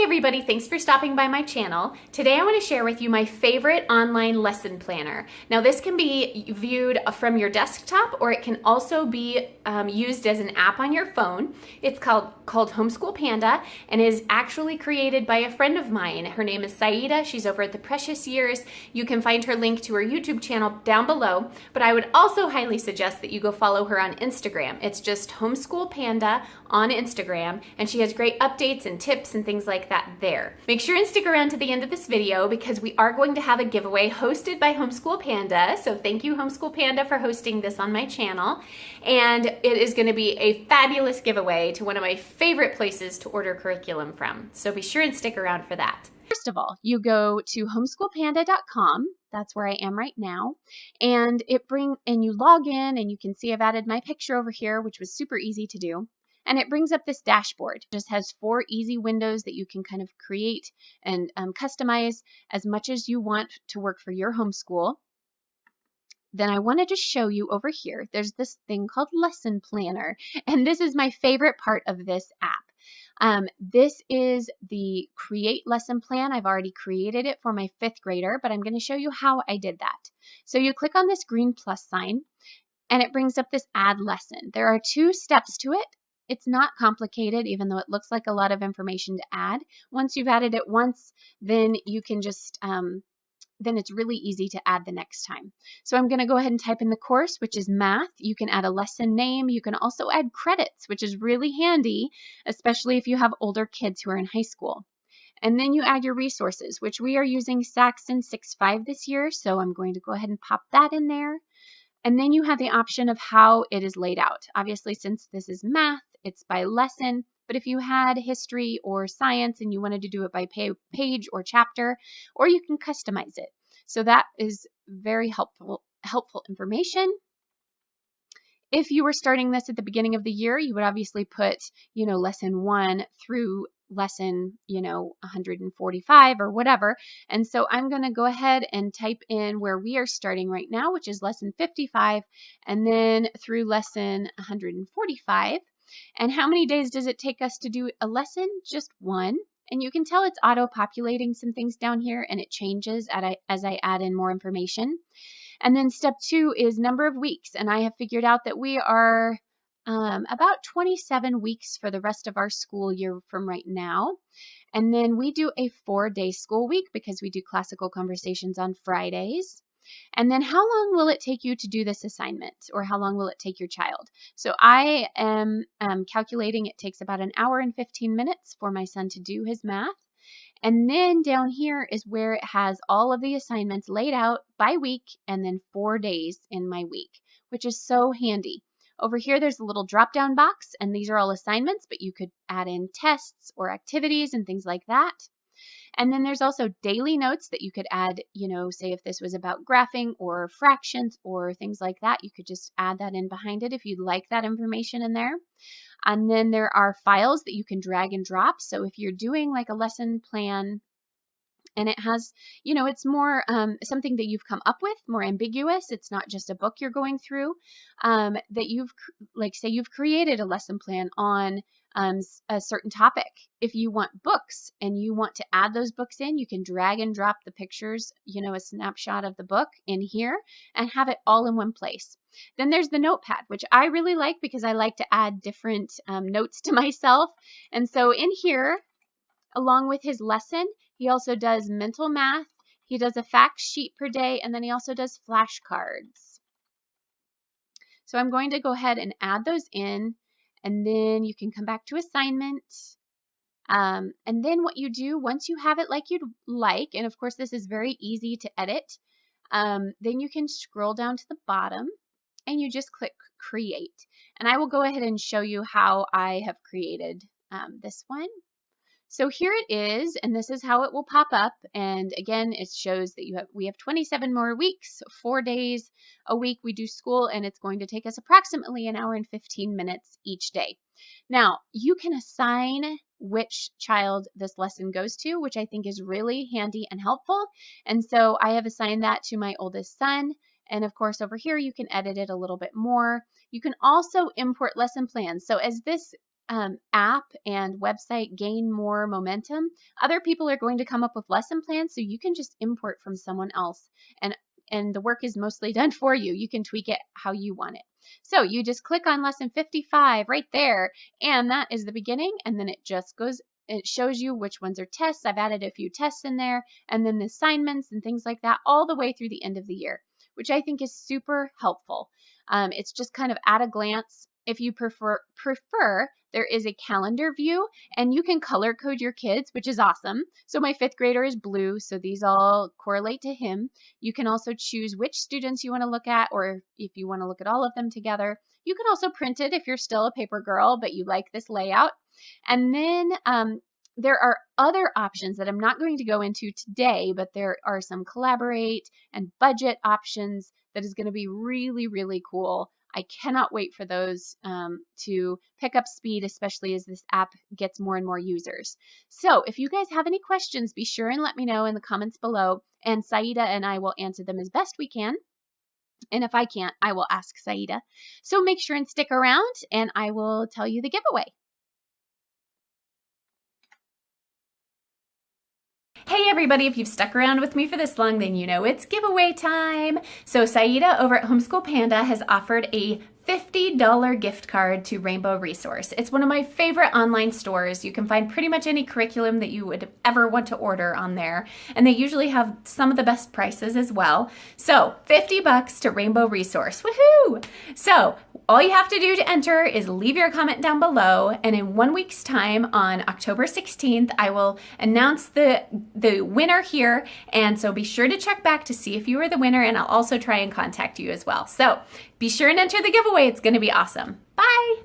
everybody, thanks for stopping by my channel. Today I want to share with you my favorite online lesson planner. Now this can be viewed from your desktop or it can also be used as an app on your phone. It's called Homeschool Panda and is actually created by a friend of mine. Her name is Saida. She's over at the Precious Years. You can find her link to her YouTube channel down below, but I would also highly suggest that you go follow her on Instagram. It's just Homeschool Panda on Instagram, and she has great updates and tips and things like that there. Make sure and stick around to the end of this video because we are going to have a giveaway hosted by Homeschool Panda. So thank you, Homeschool Panda, for hosting this on my channel. And it is going to be a fabulous giveaway to one of my favorite places to order curriculum from. So be sure and stick around for that. First of all, you go to homeschoolpanda.com. That's where I am right now. And you log in and you can see I've added my picture over here, which was super easy to do. And it brings up this dashboard. It just has 4 easy windows that you can kind of create and customize as much as you want to work for your homeschool. Then I wanted to show you over here, there's this thing called Lesson Planner. And this is my favorite part of this app. This is the Create Lesson Plan. I've already created it for my 5th grader, but I'm going to show you how I did that. So you click on this green plus sign, and it brings up this Add Lesson. There are 2 steps to it. It's not complicated, even though it looks like a lot of information to add. Once you've added it once, then you can just, then it's really easy to add the next time. So I'm going to go ahead and type in the course, which is math. You can add a lesson name. You can also add credits, which is really handy, especially if you have older kids who are in high school. And then you add your resources, which we are using Saxon 6.5 this year. So I'm going to go ahead and pop that in there. And then you have the option of how it is laid out. Obviously, since this is math, it's by lesson. But if you had history or science and you wanted to do it by page or chapter, or you can customize it. So that is very helpful information. If you were starting this at the beginning of the year, you would obviously put, lesson 1 through lesson, 145 or whatever. And so I'm going to go ahead and type in where we are starting right now, which is lesson 55, and then through lesson 145. And how many days does it take us to do a lesson? Just 1. And you can tell it's auto-populating some things down here, and it changes as I add in more information. And then step 2 is number of weeks. And I have figured out that we are about 27 weeks for the rest of our school year from right now. And then we do a 4-day school week because we do classical conversations on Fridays. And then how long will it take you to do this assignment, or how long will it take your child? So I am calculating it takes about 1 hour and 15 minutes for my son to do his math. And then down here is where it has all of the assignments laid out by week and then 4 days in my week, which is so handy. Over here, there's a little drop-down box, and these are all assignments, but you could add in tests or activities and things like that. And then there's also daily notes that you could add, say if this was about graphing or fractions or things like that, you could just add that in behind it if you'd like that information in there. And then there are files that you can drag and drop. So if you're doing like a lesson plan and it has, it's more something that you've come up with, more ambiguous. It's not just a book you're going through, that say you've created a lesson plan on a certain topic. If you want books and you want to add those books in, you can drag and drop the pictures, a snapshot of the book in here and have it all in one place. Then there's the notepad, which I really like because I like to add different notes to myself. And so in here, along with his lesson, he also does mental math. He does a fact sheet per day, and then he also does flashcards. So I'm going to go ahead and add those in, and then you can come back to assignment. And then what you do, once you have it like you'd like, and of course this is very easy to edit, then you can scroll down to the bottom, and you just click Create. And I will go ahead and show you how I have created this one. So here it is, and this is how it will pop up. And again, it shows that we have 27 more weeks, 4 days a week we do school, and it's going to take us approximately 1 hour and 15 minutes each day. Now, you can assign which child this lesson goes to, which I think is really handy and helpful. And so I have assigned that to my oldest son. And of course, over here, you can edit it a little bit more. You can also import lesson plans. So as this app and website gain more momentum, other people are going to come up with lesson plans, so you can just import from someone else, and the work is mostly done for you. You can tweak it how you want it. So you just click on lesson 55 right there, and that is the beginning, and then it just goes, it shows you which ones are tests. I've added a few tests in there, and then the assignments and things like that all the way through the end of the year, which I think is super helpful. It's just kind of at a glance. If you prefer, there is a calendar view, and you can color code your kids, which is awesome. So my 5th grader is blue, so these all correlate to him. You can also choose which students you want to look at, or if you want to look at all of them together. You can also print it if you're still a paper girl, but you like this layout. And then there are other options that I'm not going to go into today, but there are some collaborate and budget options that is going to be really, really cool. I cannot wait for those to pick up speed, especially as this app gets more and more users. So if you guys have any questions, be sure and let me know in the comments below, and Saida and I will answer them as best we can. And if I can't, I will ask Saida. So make sure and stick around, and I will tell you the giveaway. Hey everybody, if you've stuck around with me for this long, then you know it's giveaway time. So Saida over at Homeschool Panda has offered a $50 gift card to Rainbow Resource. It's one of my favorite online stores. You can find pretty much any curriculum that you would ever want to order on there, and they usually have some of the best prices as well. So $50 to Rainbow Resource, woohoo! So all you have to do to enter is leave your comment down below, and in 1 week's time on October 16th, I will announce the winner here, and so be sure to check back to see if you were the winner, and I'll also try and contact you as well. So be sure and enter the giveaway. It's going to be awesome. Bye!